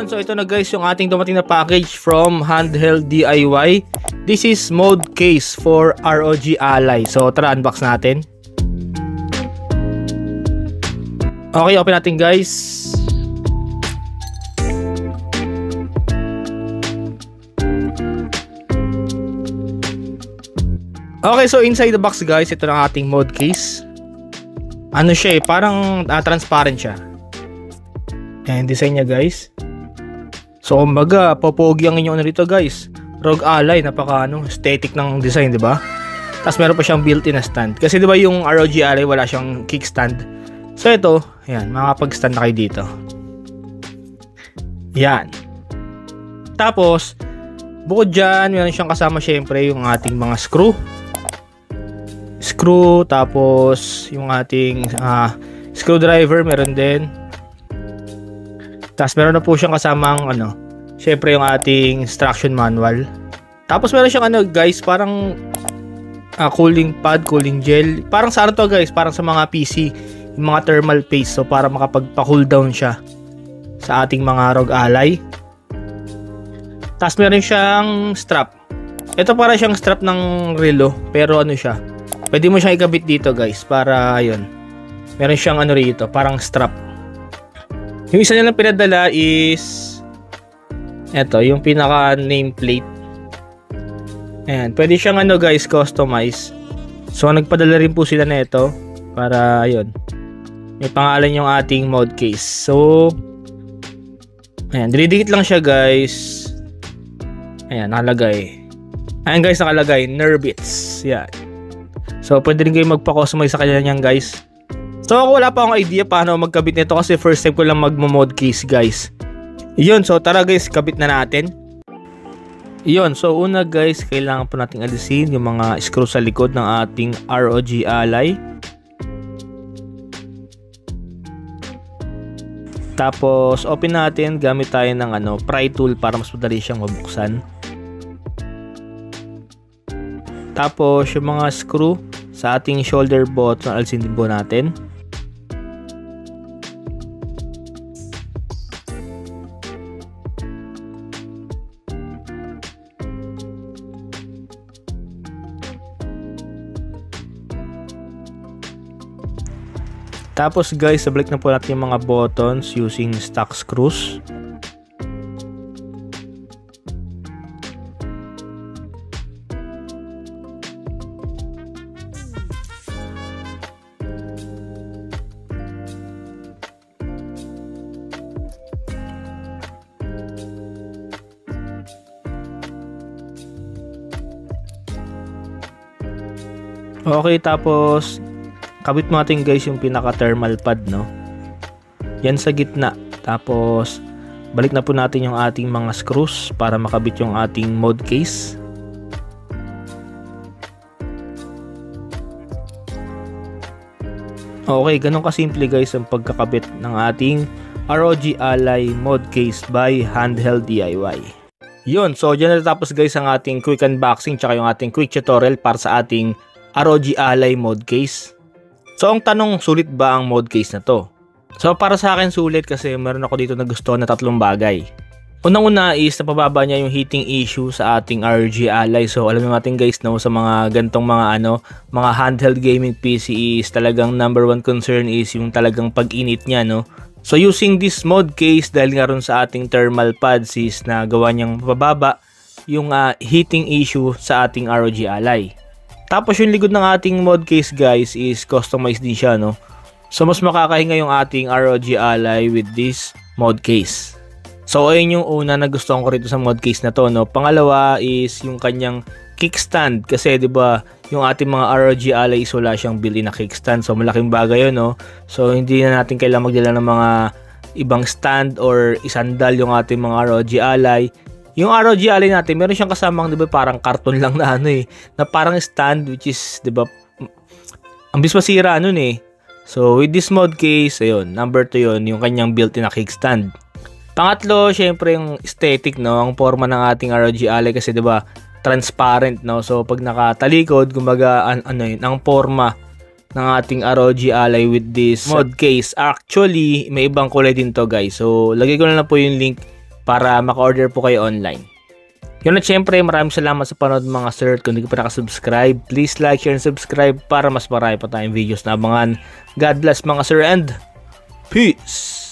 Yun, so ito na guys yung ating dumating na package from Handheld DIY. This is mode case for ROG Ally. So tara, unbox natin. Okay, open natin guys. Okay, so inside the box guys, ito na ang ating mode case. Ano siya eh, parang transparent siya. Ayan, design niya guys. So kumbaga, popogi ang inyong ano dito guys. ROG Ally, napaka aesthetic ng design, di ba? Tapos meron pa siyang built-in na stand. Kasi di ba yung ROG Ally wala siyang kickstand. So ito, ayan, makakapag-stand na kayo dito. Ayan. Tapos, bukod dyan, meron siyang kasama syempre yung ating mga screw, tapos yung ating screwdriver meron din. Tapos meron na po siyang kasamang syempre yung ating instruction manual. Tapos meron siyang guys, parang cooling pad, cooling gel. Parang sa to guys, parang sa mga PC, yung mga thermal paste, so para makapagpa-cool down siya sa ating mga ROG Ally. Tapos meron siyang strap. Ito para siyang strap ng relo, pero siya, pwede mo siyang ikabit dito guys, para ayun, meron siyang rito, parang strap. Yung isa nilang pinadala is ito, yung pinaka nameplate. Ayan, pwede siyang guys, customize. So nagpadala rin po sila na ito para ayun, may pangalan yung ating mode case. So ayan, dinidikit lang siya guys. Ayan, nakalagay. Ayan guys, nakalagay Nurbits. Yan. So pwede rin kayo magpa-customize sa kanya niyan guys. So ako wala pa akong idea paano magkabit nito kasi first time ko lang magmo-mode case guys. Iyon, so tara guys, kabit na natin. Iyon, so una guys, kailangan po nating alisin yung mga screw sa likod ng ating ROG Ally. Tapos open natin gamit tayo ng pry tool para mas madali siyang mabuksan. Tapos yung mga screw sa ating shoulder button, alisin din po natin. Tapos guys, sabalik na po natin yung mga buttons using stock screws. Okay, tapos kabit mo natin guys yung pinaka thermal pad, yan sa gitna. Tapos balik na po natin yung ating mga screws para makabit yung ating mode case. Okay, ganun kasimple guys ang pagkakabit ng ating ROG Ally mode case by Handheld DIY. Yun, so dyan natapos guys ang ating quick unboxing tsaka yung ating quick tutorial para sa ating ROG Ally mode case. So ang tanong, sulit ba ang mode case na to? So para sa akin sulit kasi meron ako dito na gusto na tatlong bagay. Unang-una is napababa niya yung heating issue sa ating ROG Ally. So alam natin guys sa mga gantong mga mga handheld gaming PC is talagang number one concern is yung talagang pag-init niya, So using this mode case, dahil nga ron sa ating thermal pads is na gawa niyang mapababa yung heating issue sa ating ROG Ally. Tapos yung likod ng ating mode case guys is customized din siya, So mas makakahinga yung ating ROG Ally with this mode case. So ayun yung una na gustuhan ko rito sa mode case na to, Pangalawa is yung kanyang kickstand, kasi 'di ba yung ating mga ROG Ally is wala siyang built-in na kickstand. So malaking bagay 'yun, So hindi na natin kailangan magdala ng mga ibang stand or isandal yung ating mga ROG Ally. Yung ROG Ally natin, meron siyang kasamang, 'di ba, parang karton lang na na parang stand, which is 'di ba ang bis masira So with this mode case, ayun, number 2 'yon, yung kanyang built-in na kickstand. Pangatlo, syempre yung aesthetic, ang forma ng ating ROG Ally kasi 'di ba transparent, So pag nakatalikod, kumbaga ang forma ng ating ROG Ally with this mode case. Actually, may ibang kulay din to guys. So lagay ko na lang po yung link para maka-order po kayo online. Yun at syempre, maraming salamat sa panood mga sir. Kung hindi ko pa nakasubscribe, please like, share, and subscribe para mas marami pa tayong videos na abangan. God bless mga sir and peace!